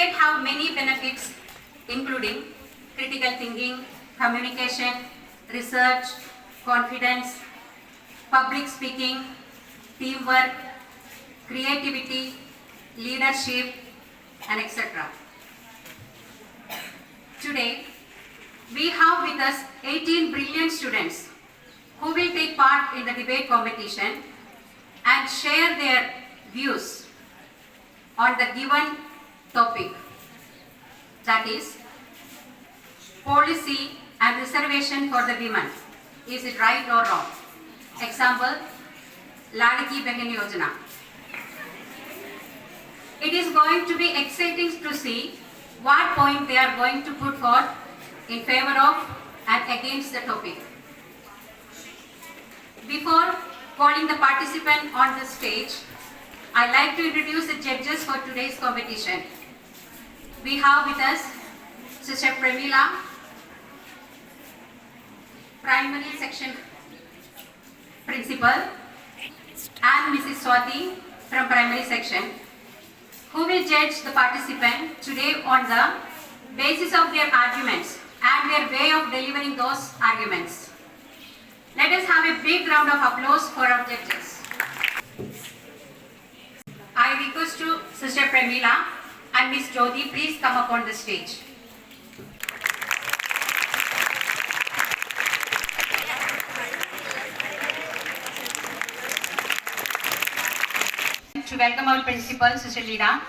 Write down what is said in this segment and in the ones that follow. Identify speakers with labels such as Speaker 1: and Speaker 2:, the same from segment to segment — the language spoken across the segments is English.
Speaker 1: debate have many benefits including critical thinking, communication, research, confidence, public speaking, teamwork, creativity, leadership, and etc. Today, we have with us 18 brilliant students who will take part in the debate competition and share their views on the given topic, that is policy and reservation for the women. Is it right or wrong? Example, Ladki Behan Yojana. It is going to be exciting to see what point they are going to put forth in favor of and against the topic. Before calling the participant on the stage, I like to introduce the judges for today's competition. We have with us Sister Premila, Primary Section Principal, and Mrs. Swati from Primary Section, who will judge the participant today on the basis of their arguments and their way of delivering those arguments. Let us have a big round of applause for our judges. I request to Sister Premila and Miss Jyoti, please come up on the stage. To welcome our principal, Sister Lina,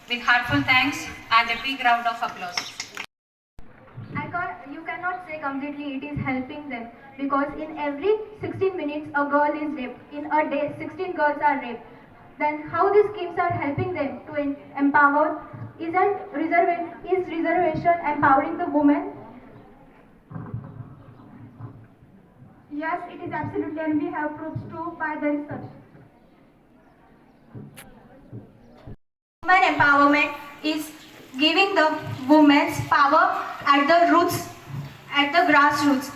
Speaker 1: with heartfelt thanks and a big round of applause.
Speaker 2: You cannot say completely it is helping them, because in every 16 minutes a girl is raped. In a day, 16 girls are raped. Then how these schemes are helping them to empower? Is reservation empowering the women? Yes, it is absolutely, and we have proofs too by the research. Women empowerment is giving the women's power at the roots, at the grassroots.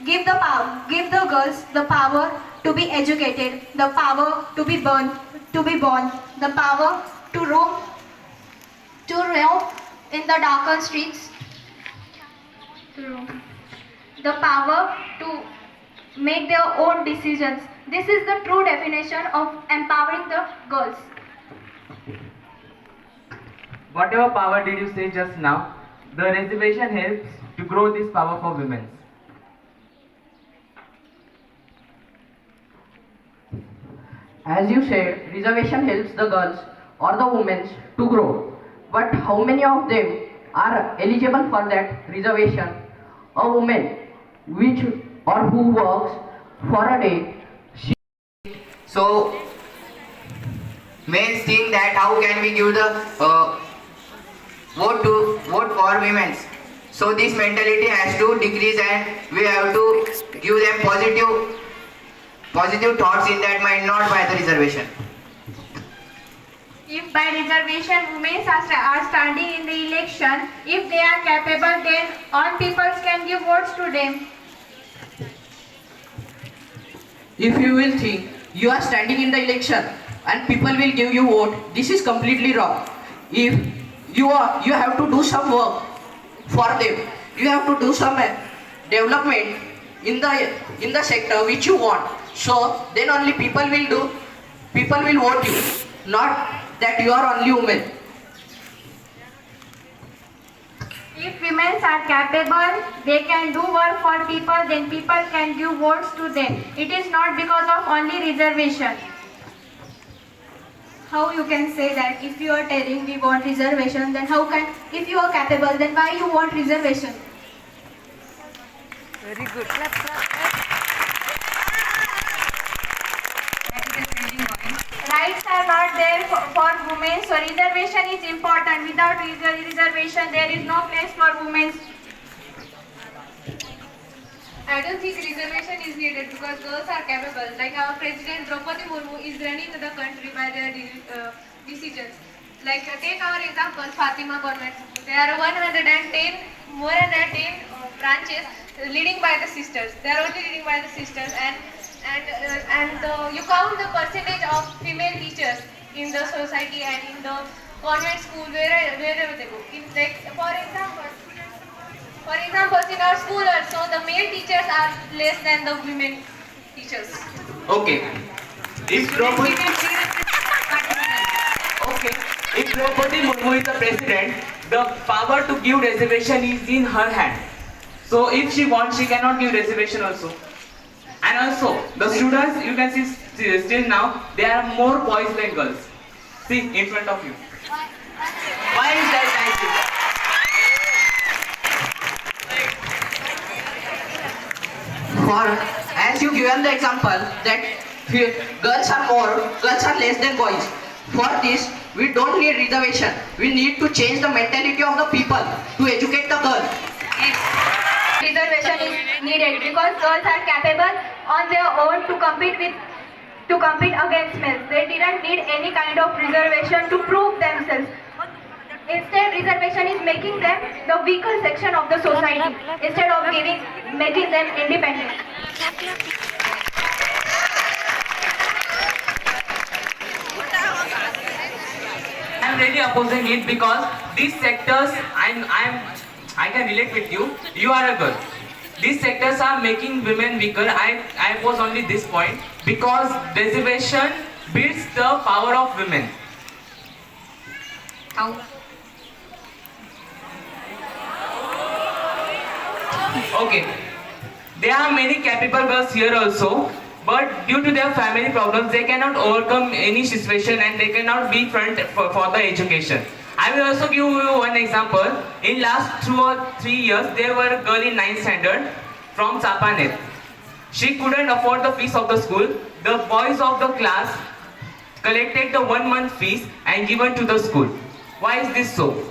Speaker 2: Give the girls the power to be educated, the power to be born, the power to roam in the darker streets, the power to make their own decisions. This is the true definition of empowering the girls.
Speaker 3: Whatever power did you say just now, the reservation helps to grow this power for women.
Speaker 4: As you said, reservation helps the girls or the women to grow. But how many of them are eligible for that reservation? A woman which or who works for a day.
Speaker 5: So men think that how can we give the vote for women. So this mentality has to decrease, and we have to give them positive thoughts in that mind, not by the reservation.
Speaker 2: If by reservation women are standing in the election, if they are capable, then all people can give votes to them.
Speaker 4: If you will think you are standing in the election and people will give you vote, this is completely wrong. If you have to do some work for them, you have to do some development in the sector which you want. So then only people will vote you, not that you are only women.
Speaker 2: If women are capable, they can do work for people, then people can give votes to them. It is not because of only reservation. How you can say that if you are telling we want reservation, then how can, if you are capable, then why you want reservation?
Speaker 6: Very good. Clap, clap,
Speaker 2: Rights are not there for women, so reservation is important. Without reservation, there is no place for women.
Speaker 7: I don't think reservation is needed because girls are capable. Like our President Draupadi Murmu is running the country by their decisions. Like take our example, Fatima Convent School. There are more than 10 branches leading by the sisters. They are only leading by the sisters, and you count the percentage of female teachers in the society and in the convent school, wherever they go. In like, for example, in our school also, the male teachers are less than the women teachers.
Speaker 3: Okay. If Draupadi, okay, if Draupadi Murmu is the president, the power to give reservation is in her hand. So if she wants, she cannot give reservation also. And also, the students, you can see still now, there are more boys than girls. See, in front of you. Why is that like this?
Speaker 4: For as you given the example that girls are less than boys. For this, we don't need reservation. We need to change the mentality of the people to educate the girl.
Speaker 2: Reservation is needed because girls are capable on their own to compete against males. They didn't need any kind of reservation to prove themselves. Instead, reservation is making them the weaker section of the society instead of making them independent.
Speaker 3: I'm really opposing it because these sectors, I can relate with you. You are a girl. These sectors are making women weaker. I oppose only this point because reservation builds the power of women.
Speaker 1: How?
Speaker 3: Okay. There are many capable girls here also, but due to their family problems, they cannot overcome any situation and they cannot be front for the education. I will also give you one example. In last 2 or 3 years, there were a girl in 9th standard from Chapanet. She couldn't afford the fees of the school. The boys of the class collected the 1 month fees and given to the school. Why is this so?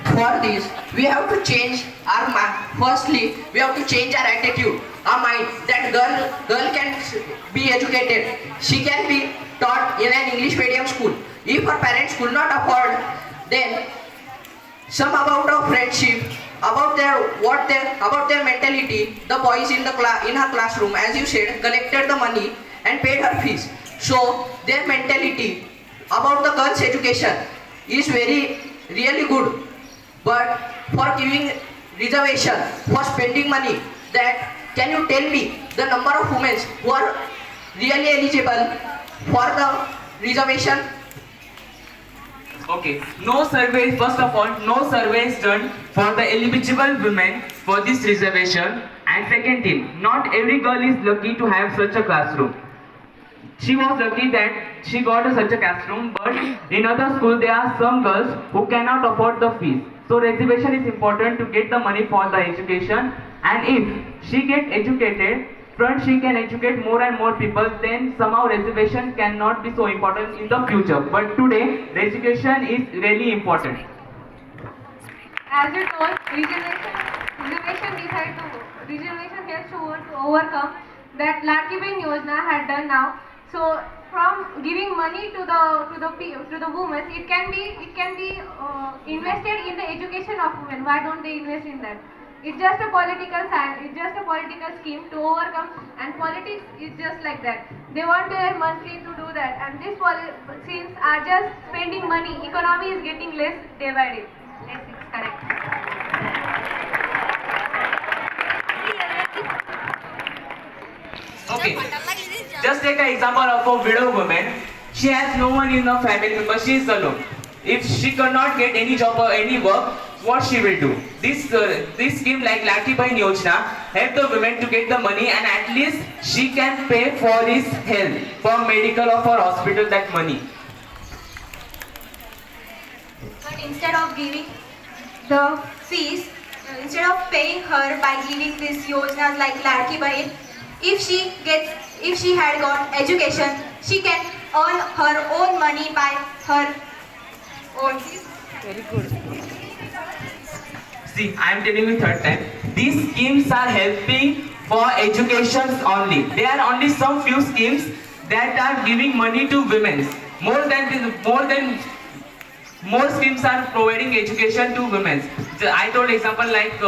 Speaker 4: For this, we have to change our mind. Firstly, we have to change our attitude, our mind. That girl can be educated. She can be taught in an English medium school. If her parents could not afford, then some amount of friendship, about their mentality. The boys in her classroom, as you said, collected the money and paid her fees. So their mentality about the girls' education is really good. But for giving reservation, for spending money, that can you tell me the number of women who are really eligible for the reservation?
Speaker 3: Okay, no survey, first of all, no survey is done for the eligible women for this reservation. And second thing, not every girl is lucky to have such a classroom. She was lucky that she got such a classroom, but in other schools there are some girls who cannot afford the fees. So reservation is important to get the money for the education, and if she get educated, front she can educate more and more people, then somehow reservation cannot be so important in the future. But today, the education is really important.
Speaker 7: As you told, reservation helps to overcome that Ladki Bahin Yojana had done now. So from giving money to the women, it can be invested in the education of women. Why don't they invest in that? It's just a political science. It's just a political scheme to overcome, and politics is just like that. They want their monthly to do that, and these policies are just spending money. Economy is getting less day by day.
Speaker 1: Yes, it's correct.
Speaker 3: Okay, just take an example of a widow woman. She has no one in her family because she is alone. If she cannot get any job or any work, what she will do? This scheme like Ladki Bahin Yojana help the women to get the money, and at least she can pay for his health, for medical or for hospital, that money.
Speaker 2: But instead of giving the fees, instead of paying her by giving these yojanas like Ladki Bahin, if she had got education, she can earn her own money by her own.
Speaker 3: Very good. See, I am telling you third time. These schemes are helping for education only. There are only some few schemes that are giving money to women. More schemes are providing education to women. I told example like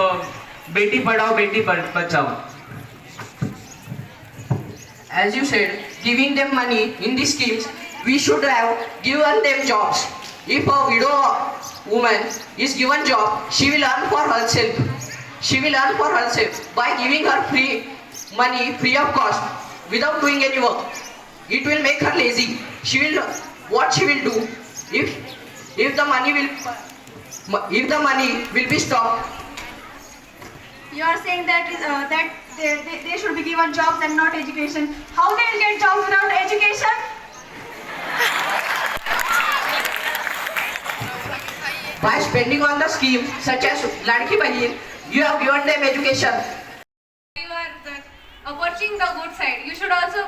Speaker 3: Beti Padhao, Beti Bachao.
Speaker 4: As you said, giving them money in these schemes, we should have given them jobs. If a widow woman is given job, she will earn for herself. She will earn for herself by giving her free money, free of cost, without doing any work. It will make her lazy. What she will do if the money will be stopped.
Speaker 2: You are saying that they should be given jobs and not education. How they will get jobs without education?
Speaker 4: By spending on the scheme such as Ladki Bahin, you have given them education.
Speaker 7: You are approaching the good side. You should also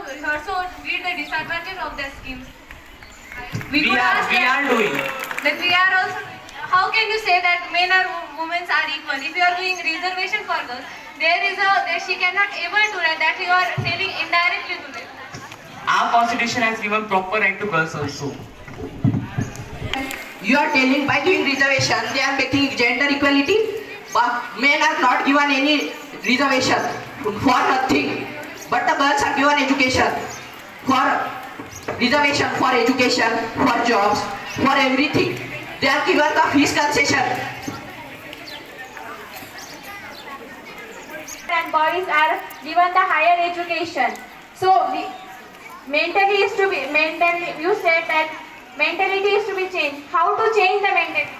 Speaker 7: read the disadvantage of the schemes.
Speaker 3: We are doing.
Speaker 7: Then we are also. How can you say that men or women are equal? If you are doing reservation for girls, she cannot able to write that you are telling indirectly to them.
Speaker 3: Our constitution has given proper right to girls also.
Speaker 4: You are telling by giving reservation, they are making gender equality, but men are not given any reservation for nothing. But the girls are given education, for reservation, for education, for jobs, for everything. They are given the fees concession.
Speaker 2: And boys are given the higher education. So mentally is to be you said that mentality is to be changed. How to change the mentality?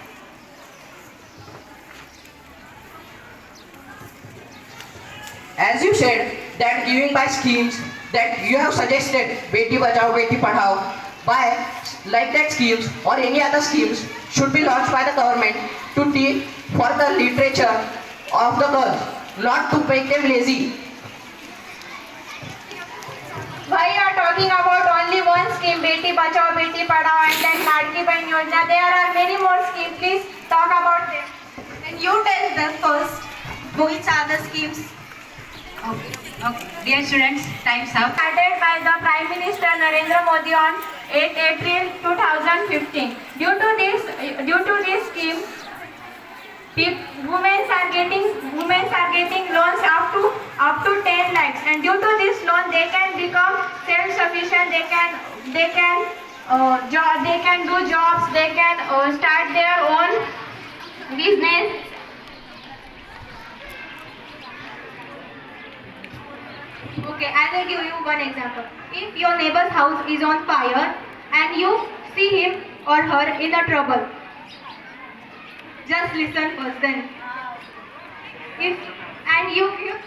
Speaker 4: As you said, that giving by schemes that you have suggested, Beti Bachao, Beti Padhao, by like that schemes or any other schemes should be launched by the government to teach for the literature of the girls, not to make them lazy.
Speaker 2: Why you are talking about only one scheme, Beti Bachao, Beti Padhao, and then Ladki Bahin Yojana? There are many more schemes. Please talk about them. And you tell them first which are the schemes.
Speaker 1: Okay. Dear students, time's up.
Speaker 2: Started by the Prime Minister Narendra Modi on 8 April 2015. Due to this scheme, women are getting loans up to 10 lakhs, and due to this loan they can become self-sufficient. They can do jobs. They can start their own business. Okay, I will give you one example. If your neighbor's house is on fire and you see him or her in a trouble, just listen first. Then, if you give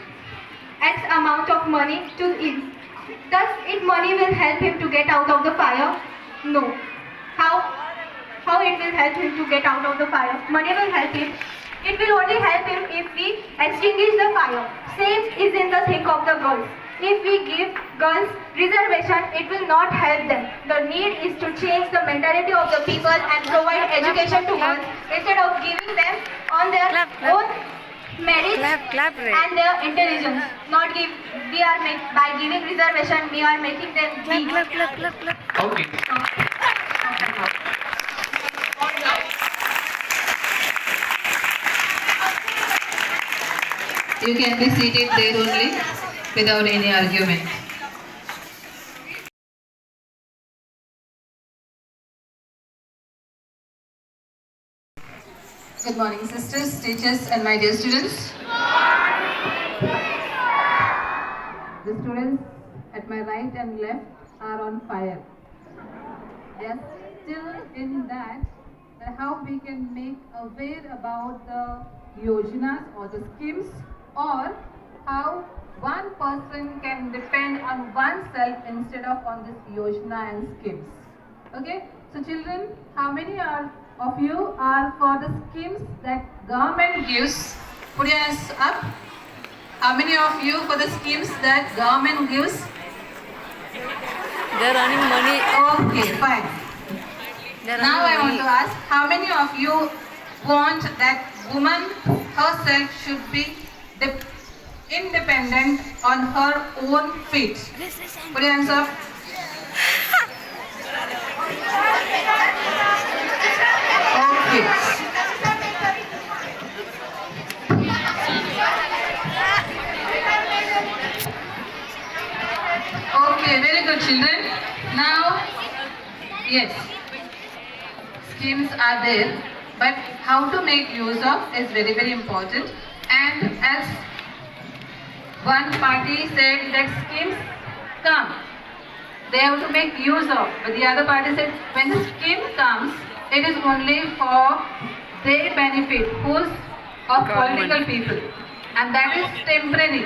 Speaker 2: X amount of money to him, does it money will help him to get out of the fire? No. How it will help him to get out of the fire? Money will help him. It will only help him if we extinguish the fire. Same is in the thing of the girls. If we give girls reservation, it will not help them. The need is to change the mentality of the people and provide education to girls instead of giving them on their own merit and their intelligence. By giving reservation, we are making them weak.
Speaker 3: Okay.
Speaker 6: You can be seated there only without any argument. Good morning, sisters, teachers, and my dear students. The students at my right and left are on fire. They are still in that how we can make aware about the yojanas or the schemes, or how one person can depend on oneself instead of on this yojana and schemes. Okay, so children, how many of you are for the schemes that government gives? Put your hands up. How many of you for the schemes that government gives?
Speaker 8: They're earning money.
Speaker 6: Okay, fine. Now I want to ask, how many of you want that woman herself should be independent on her own feet? Put your hands up. Okay. children, now, yes, schemes are there, but how to make use of is very, very important. And as one party said that schemes come, they have to make use of, but the other party said when the scheme comes, it is only for their benefit, who's of political people, and that is temporary.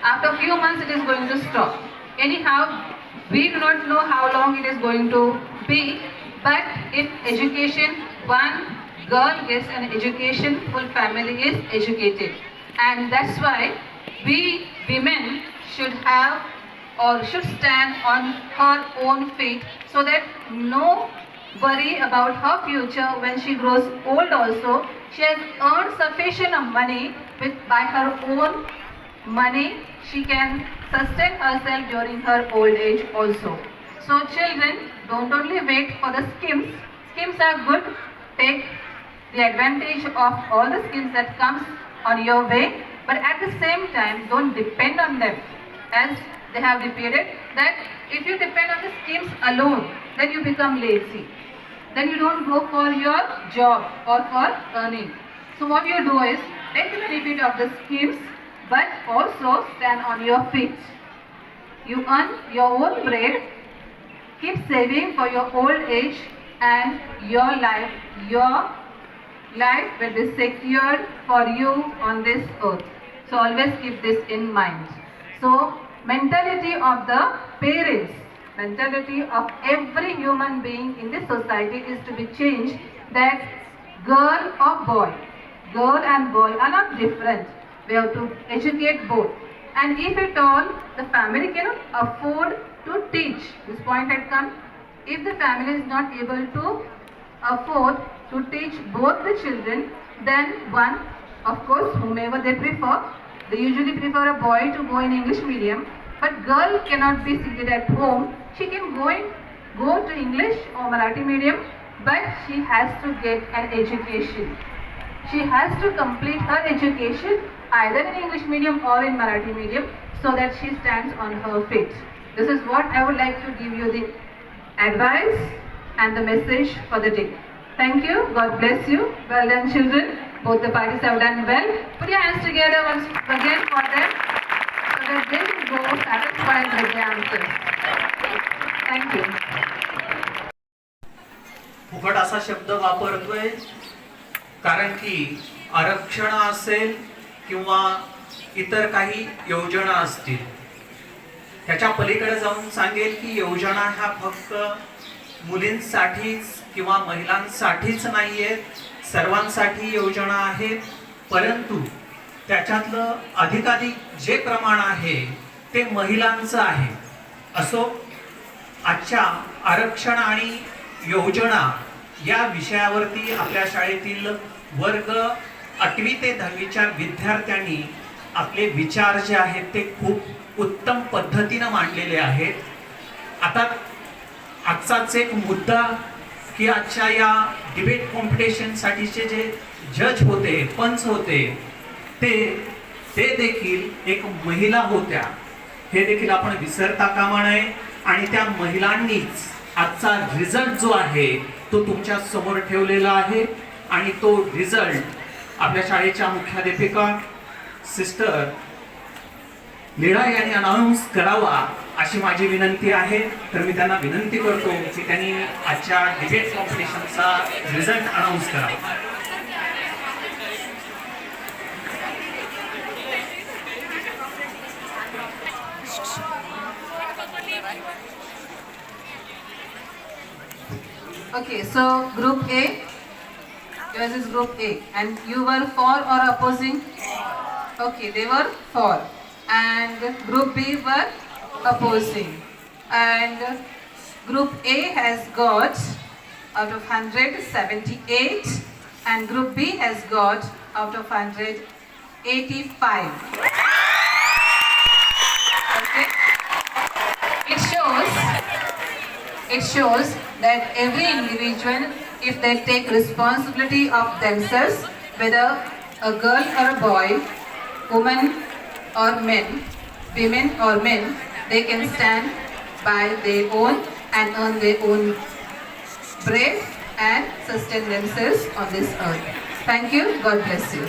Speaker 6: After a few months it is going to stop. Anyhow, we do not know how long it is going to be, but if education, one girl gets an education, full family is educated. And that's why we women should have or should stand on her own feet, so that no worry about her future when she grows old also. She has earned sufficient of money with by her own money. She can sustain herself during her old age also. So children, don't only wait for the schemes. Schemes are good. Take the advantage of all the schemes that comes on your way, but at the same time don't depend on them, as they have repeated that if you depend on the schemes alone, then you become lazy. Then you don't go for your job or for earning. So what you do is take the benefit of the schemes, but also stand on your feet. You earn your own bread, keep saving for your old age, and your life will be secured for you on this earth. So always keep this in mind. So mentality of the parents, mentality of every human being in this society is to be changed, that girl or boy, girl and boy are not different. We have to educate both. And if at all the family cannot afford to teach, this point had come, if the family is not able to afford to teach both the children, then one, of course, whomever they prefer, they usually prefer a boy to go in English medium, but girl cannot be seated at home. She can go to English or Marathi medium, but she has to get an education. She has to complete her education either in English medium or in Marathi medium, so that she stands on her feet. This is what I would like to give you the advice and the message for the day. Thank you. God bless you. Well done, children. Both the parties have done well. Put your hands together once again for them, so that they will go satisfied with the answers. Thank you.
Speaker 8: फुकट असा शब्द वापरतोय कारण की आरक्षण असेल किंवा इतर काही योजना असतील, त्याच्या पलीकडे जाऊन सांगेल की योजना ह्या फक्त मुलींसाठीच किंवा महिलांसाठीच नाहीये, सर्वांसाठी योजना आहेत. परंतु त्याच्यातलं अधिकाधिक जे प्रमाण आहे ते महिलांचं आहे. असो, आजच्या आरक्षण आणि योजना या विषयावरती आपल्या शाळेतील वर्ग 8वी ते 10वीच्या विद्यार्थ्यांनी आपले विचार जे आहेत ते खूप उत्तम पद्धतीने मांडलेले आहेत. आता आजचाच एक मुद्दा की आजच्या या डिबेट कॉम्पिटिशन साठीचे जे जज होते, पंच होते, ते देखील एक महिला होत्या, हे देखील आपण विसरता कामा नये. आणि त्या महिलांनीच आजचा रिझल्ट जो आहे तो तुमच्या समोर ठेवलेला आहे. आणि तो रिझल्ट आपल्या शाळेच्या मुख्याध्यापिका सिस्टर लीडा यांनी अनाउन्स करावा अशी माझी विनंती आहे. तर मी त्यांना विनंती करतो की त्यांनी आजच्या डिबेट कॉम्पिटिशनचा रिझल्ट अनाउन्स करावा.
Speaker 6: Okay, so group A, yours is group A, and you were for or opposing? Okay, they were for, and group B were opposing, and group A has got out of 100 78, and group B has got out of 100 85. Okay, it shows that every individual, if they take responsibility of themselves, whether a girl or a boy, woman or men, women or men, they can stand buy their own and earn their own bread and sustain themselves on this earth. Thank you. God bless you.